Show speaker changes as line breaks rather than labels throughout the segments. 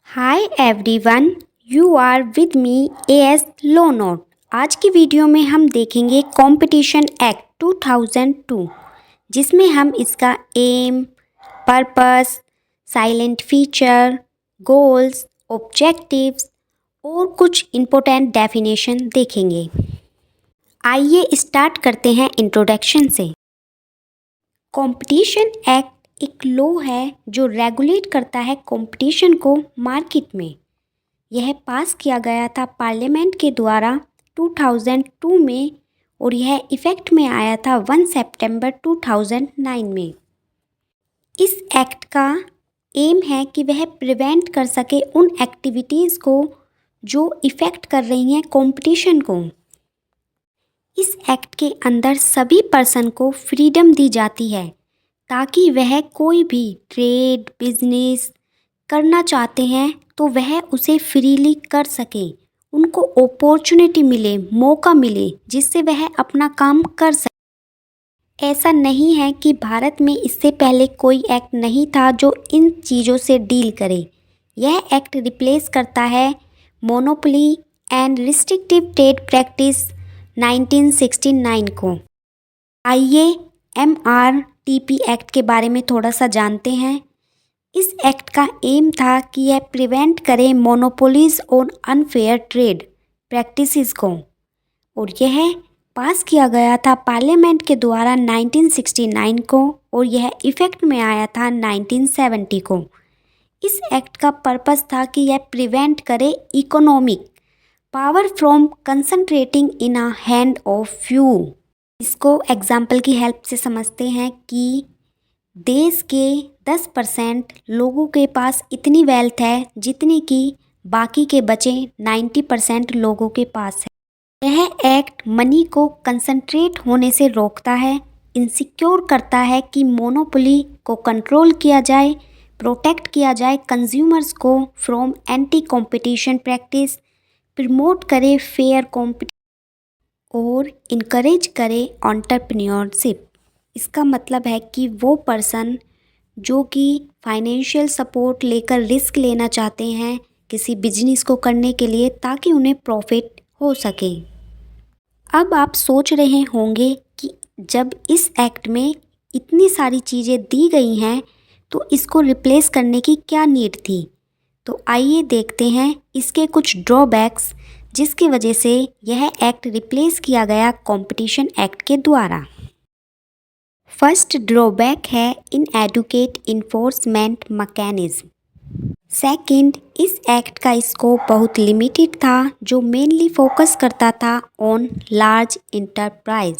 Hi everyone, you are with me AS लोनोट। आज की वीडियो में हम देखेंगे कंपटीशन एक्ट 2002, जिसमें हम इसका aim, purpose, salient feature, goals, objectives और कुछ इम्पोर्टेंट डेफिनेशन देखेंगे। आइए स्टार्ट करते हैं इंट्रोडक्शन से। कंपटीशन एक्ट एक लॉ है जो रेगुलेट करता है कंपटीशन को मार्केट में। यह पास किया गया था पार्लियामेंट के द्वारा 2002 में और यह इफ़ेक्ट में आया था 1 सितंबर 2009 में। इस एक्ट का एम है कि वह प्रिवेंट कर सके उन एक्टिविटीज़ को जो इफ़ेक्ट कर रही हैं कंपटीशन को। इस एक्ट के अंदर सभी पर्सन को फ्रीडम दी जाती है ताकि वह कोई भी ट्रेड बिजनेस करना चाहते हैं तो वह उसे फ्रीली कर सकें, उनको अपॉर्चुनिटी मिले, मौका मिले जिससे वह अपना काम कर सके। ऐसा नहीं है कि भारत में इससे पहले कोई एक्ट नहीं था जो इन चीज़ों से डील करे। यह एक्ट रिप्लेस करता है monopoly and restrictive trade practice 1969 को। आइए MRTP एक्ट के बारे में थोड़ा सा जानते हैं। इस एक्ट का एम था कि यह प्रिवेंट करे monopolies on unfair trade practices को और यह पास किया गया था पार्लियामेंट के द्वारा 1969 को और यह इफ़ेक्ट में आया था 1970 को। इस एक्ट का पर्पस था कि यह प्रिवेंट करे economic power from concentrating in a hand of few. इसको एग्जाम्पल की हेल्प से समझते हैं कि देश के 10% लोगों के पास इतनी वेल्थ है जितनी कि बाकी के बचे 90% लोगों के पास है। यह एक्ट मनी को कंसंट्रेट होने से रोकता है, इंसिक्योर करता है कि मोनोपोली को कंट्रोल किया जाए, प्रोटेक्ट किया जाए कंज्यूमर्स को from anti competition practice, promote करे फेयर कॉम्पिटिशन और इनकरेज करे एंटरप्रेन्योरशिप। इसका मतलब है कि वो पर्सन जो कि फाइनेंशियल सपोर्ट लेकर रिस्क लेना चाहते हैं किसी बिजनेस को करने के लिए ताकि उन्हें प्रॉफिट हो सके। अब आप सोच रहे होंगे कि जब इस एक्ट में इतनी सारी चीज़ें दी गई हैं तो इसको रिप्लेस करने की क्या नीड थी। तो आइए देखते हैं इसके कुछ ड्रॉबैक्स जिसकी वजह से यह एक्ट रिप्लेस किया गया कंपटीशन एक्ट के द्वारा। फर्स्ट ड्रॉबैक है इनएडुकेट इन्फोर्समेंट मैकेनिज्म। सेकंड, इस एक्ट का स्कोप बहुत लिमिटेड था जो मेनली फोकस करता था on large enterprise.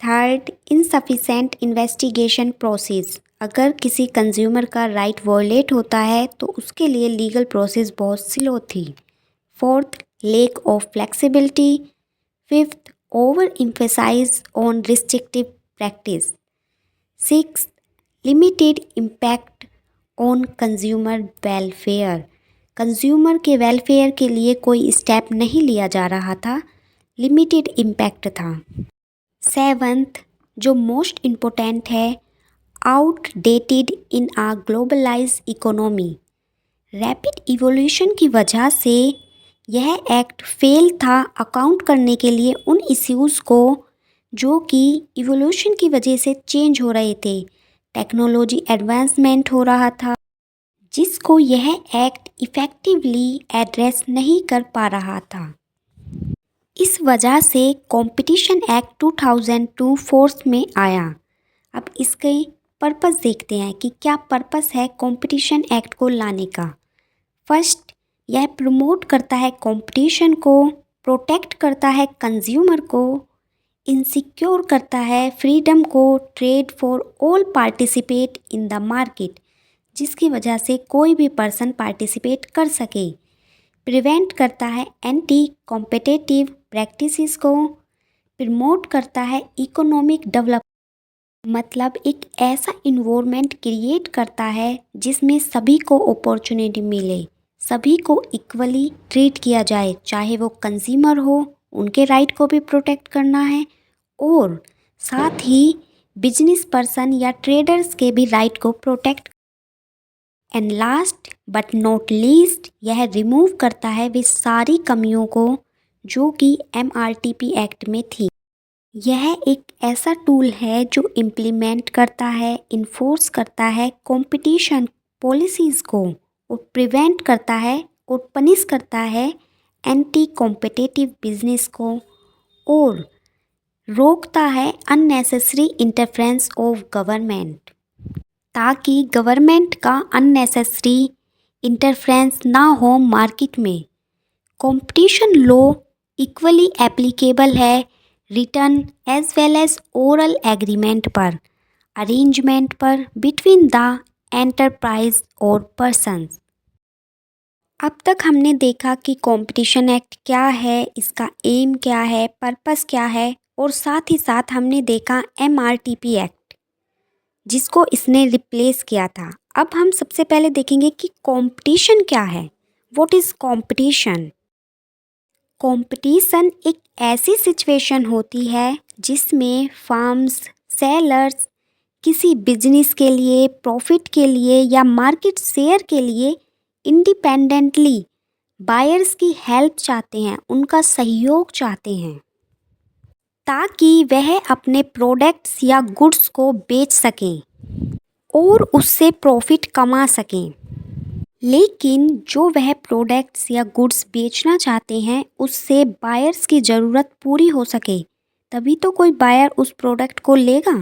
Third, insufficient investigation process. अगर किसी कंज्यूमर का राइट वॉयलेट होता है तो उसके लिए लीगल प्रोसेस बहुत स्लो थी। Fourth, lack of flexibility. Fifth, over emphasise on restrictive practice. Six, limited impact on consumer welfare. Consumer के वेलफेयर के लिए कोई स्टेप नहीं लिया जा रहा था, लिमिटेड इम्पैक्ट था। सेवंथ, जो मोस्ट इम्पोर्टेंट है, outdated in a globalised economy. Rapid evolution की वजह से यह एक्ट फेल था अकाउंट करने के लिए उन इश्यूज़ को जो कि इवोल्यूशन की वजह से चेंज हो रहे थे। टेक्नोलॉजी एडवांसमेंट हो रहा था जिसको यह एक्ट इफ़ेक्टिवली एड्रेस नहीं कर पा रहा था। इस वजह से कंपटीशन एक्ट 2002 फोर्स में आया। अब इसके पर्पस देखते हैं कि क्या पर्पस है कंपटीशन एक्ट को लाने का। फर्स्ट, यह प्रमोट करता है कंपटीशन को, प्रोटेक्ट करता है कंज्यूमर को, इनसिक्योर करता है फ्रीडम को, trade for all participate in the market जिसकी वजह से कोई भी पर्सन पार्टिसिपेट कर सके, प्रिवेंट करता है एंटी कॉम्पिटिटिव प्रैक्टिसेस को, प्रमोट करता है इकोनॉमिक डेवलपमेंट। मतलब एक ऐसा इन्वायरमेंट क्रिएट करता है जिसमें सभी को अपॉर्चुनिटी मिले, सभी को इक्वली ट्रीट किया जाए, चाहे वो कंज्यूमर हो, उनके राइट को भी प्रोटेक्ट करना है और साथ ही बिजनेस पर्सन या ट्रेडर्स के भी राइट को protect. And last but not least, यह रिमूव करता है वे सारी कमियों को जो कि MRTP एक्ट में थी। यह एक ऐसा टूल है जो इम्प्लीमेंट करता है, इन्फोर्स करता है कंपटीशन पॉलिसीज़ को और प्रिवेंट करता है और पनिश करता है एंटी कॉम्पिटिटिव बिजनेस को और रोकता है अननेसेसरी इंटरफेरेंस ऑफ गवर्नमेंट, ताकि गवर्नमेंट का अननेसेसरी इंटरफेरेंस ना हो मार्केट में। कंपटीशन लॉ इक्वली एप्लीकेबल है written as well as oral agreement पर, अरेंजमेंट पर बिटवीन द एंटरप्राइज और पर्सन्स। अब तक हमने देखा कि कंपटीशन एक्ट क्या है, इसका एम क्या है, पर्पस क्या है और साथ ही साथ हमने देखा MRTP एक्ट जिसको इसने रिप्लेस किया था। अब हम सबसे पहले देखेंगे कि कंपटीशन क्या है। What is competition? कंपटीशन एक ऐसी सिचुएशन होती है जिसमें फार्म्स, सेलर्स किसी बिजनेस के लिए, प्रॉफिट के लिए या मार्केट शेयर के लिए इंडिपेंडेंटली बायर्स की हेल्प चाहते हैं, उनका सहयोग चाहते हैं ताकि वह अपने प्रोडक्ट्स या गुड्स को बेच सकें और उससे प्रॉफिट कमा सकें। लेकिन जो वह प्रोडक्ट्स या गुड्स बेचना चाहते हैं उससे बायर्स की ज़रूरत पूरी हो सके, तभी तो कोई बायर उस प्रोडक्ट को लेगा।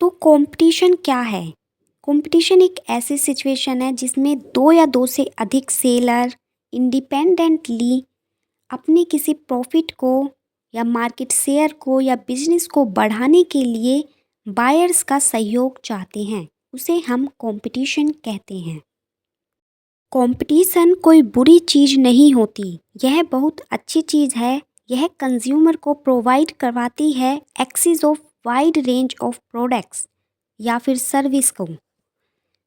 तो कंपटीशन क्या है? कंपटीशन एक ऐसी सिचुएशन है जिसमें दो या दो से अधिक सेलर इंडिपेंडेंटली अपने किसी प्रॉफिट को या मार्केट शेयर को या बिजनेस को बढ़ाने के लिए बायर्स का सहयोग चाहते हैं, उसे हम कंपटीशन कहते हैं। कंपटीशन कोई बुरी चीज़ नहीं होती, यह बहुत अच्छी चीज़ है। यह कंज्यूमर को प्रोवाइड करवाती है access of wide range of products या फिर सर्विस को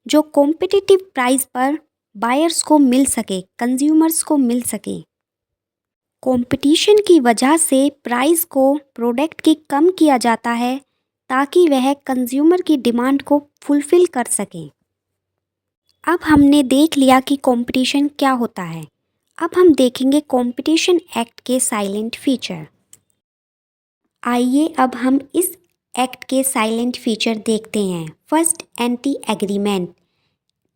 जो कॉम्पिटिटिव प्राइस पर बायर्स को मिल सके, कंज्यूमर्स को मिल सके। कंपटीशन की वजह से प्राइस को प्रोडक्ट की कम किया जाता है ताकि वह कंज्यूमर की डिमांड को फुलफ़िल कर सके। अब हमने देख लिया कि कंपटीशन क्या होता है। अब हम देखेंगे कंपटीशन एक्ट के साइलेंट फीचर। आइए अब हम इस एक्ट के साइलेंट फीचर देखते हैं। First, anti agreement.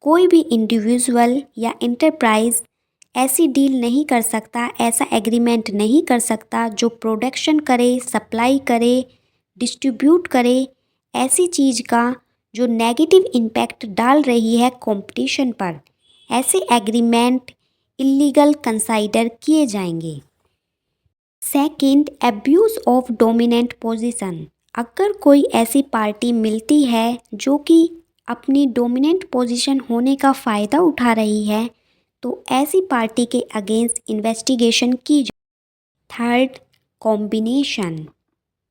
कोई भी इंडिविजुअल या इंटरप्राइज ऐसी डील नहीं कर सकता, ऐसा एग्रीमेंट नहीं कर सकता जो प्रोडक्शन करे, सप्लाई करे, डिस्ट्रीब्यूट करे ऐसी चीज़ का जो नेगेटिव इम्पैक्ट डाल रही है कंपटीशन पर। ऐसे एग्रीमेंट इलीगल कंसाइडर किए जाएंगे। Second, abuse of dominant position. अगर कोई ऐसी पार्टी मिलती है जो कि अपनी डोमिनेंट पोजीशन होने का फ़ायदा उठा रही है तो ऐसी पार्टी के अगेंस्ट इन्वेस्टिगेशन की जाए। Third, combination.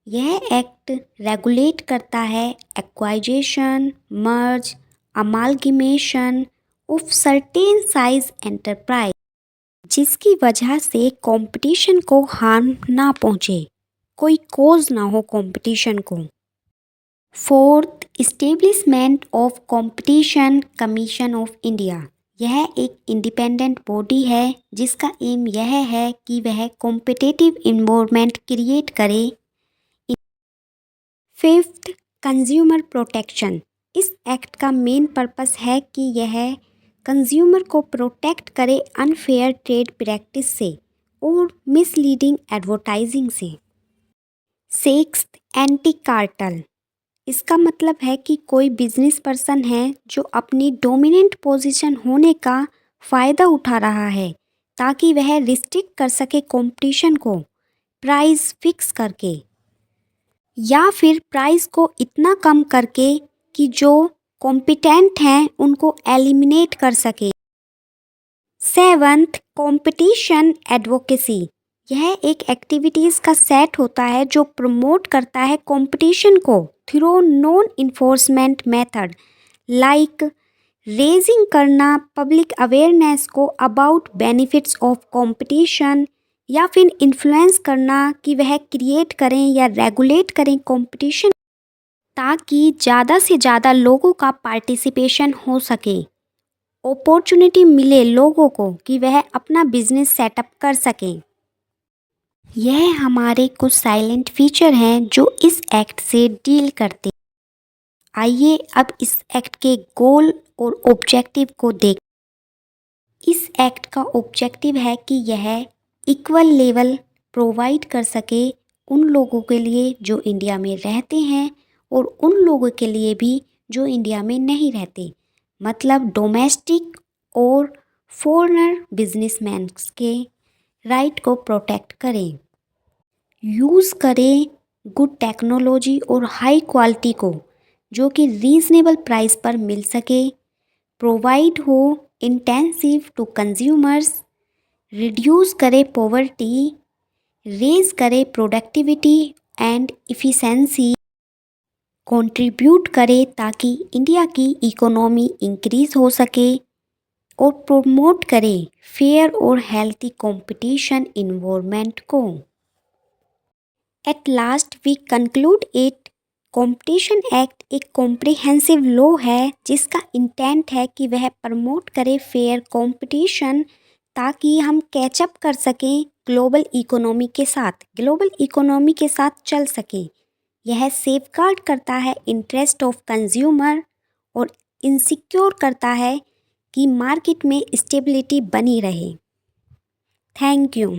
यह एक्ट रेगुलेट करता है acquisition, merge, amalgamation of certain size enterprise जिसकी वजह से कंपटीशन को हार्म ना पहुँचे, कोई कोज ना हो कंपटीशन को। Fourth, establishment of competition commission of India. यह एक इंडिपेंडेंट बॉडी है जिसका एम यह है कि वह कॉम्पिटिटिव इन्वायरमेंट क्रिएट करे। Fifth, consumer protection. इस एक्ट का मेन पर्पस है कि यह कंज्यूमर को प्रोटेक्ट करे अनफेयर ट्रेड प्रैक्टिस से और मिसलीडिंग एडवर्टाइजिंग से। Sixth, anti cartel. इसका मतलब है कि कोई बिजनेस पर्सन है जो अपनी डोमिनेंट पोजीशन होने का फ़ायदा उठा रहा है ताकि वह रिस्ट्रिक्ट कर सके कंपटीशन को प्राइस फिक्स करके या फिर प्राइस को इतना कम करके कि जो कॉम्पिटेंट हैं उनको एलिमिनेट कर सके। Seventh, competition advocacy. यह एक एक्टिविटीज़ का सेट होता है जो प्रमोट करता है कंपटीशन को through non enforcement method like raising करना पब्लिक अवेयरनेस को अबाउट बेनिफिट्स ऑफ कंपटीशन या फिर इन्फ्लुएंस करना कि वह क्रिएट करें या रेगुलेट करें कंपटीशन। ताकि ज़्यादा से ज़्यादा लोगों का पार्टिसिपेशन हो सके, अपॉर्चुनिटी मिले लोगों को कि वह अपना बिजनेस सेटअप कर सकें। यह हमारे कुछ साइलेंट फीचर हैं जो इस एक्ट से डील करते हैं। आइए अब इस एक्ट के गोल और ऑब्जेक्टिव को देखें। इस एक्ट का ऑब्जेक्टिव है कि यह इक्वल लेवल प्रोवाइड कर सके उन लोगों के लिए जो इंडिया में रहते हैं और उन लोगों के लिए भी जो इंडिया में नहीं रहते, मतलब डोमेस्टिक और फॉरेनर बिजनेसमैन के राइट को प्रोटेक्ट करें। यूज़ करें गुड टेक्नोलॉजी और हाई क्वालिटी को जो कि रीज़नेबल प्राइस पर मिल सके, प्रोवाइड हो इंटेंसिव टू कंज्यूमर्स, रिड्यूस करे पॉवर्टी, रेज करे प्रोडक्टिविटी एंड इफ़िशेंसी, कंट्रीब्यूट करे ताकि इंडिया की इकोनॉमी इंक्रीज हो सके और प्रमोट करे फेयर और हेल्थी कंपटीशन इन्वायरमेंट को। At last we conclude it, competition act एक कॉम्प्रिहेंसिव लॉ है जिसका इंटेंट है कि वह प्रमोट करे फेयर कंपटीशन ताकि हम कैचअप कर सकें ग्लोबल इकोनॉमी के साथ चल सकें। यह सेफगार्ड करता है इंटरेस्ट ऑफ कंज्यूमर और इंसिक्योर करता है कि मार्केट में स्टेबिलिटी बनी रहे। Thank you.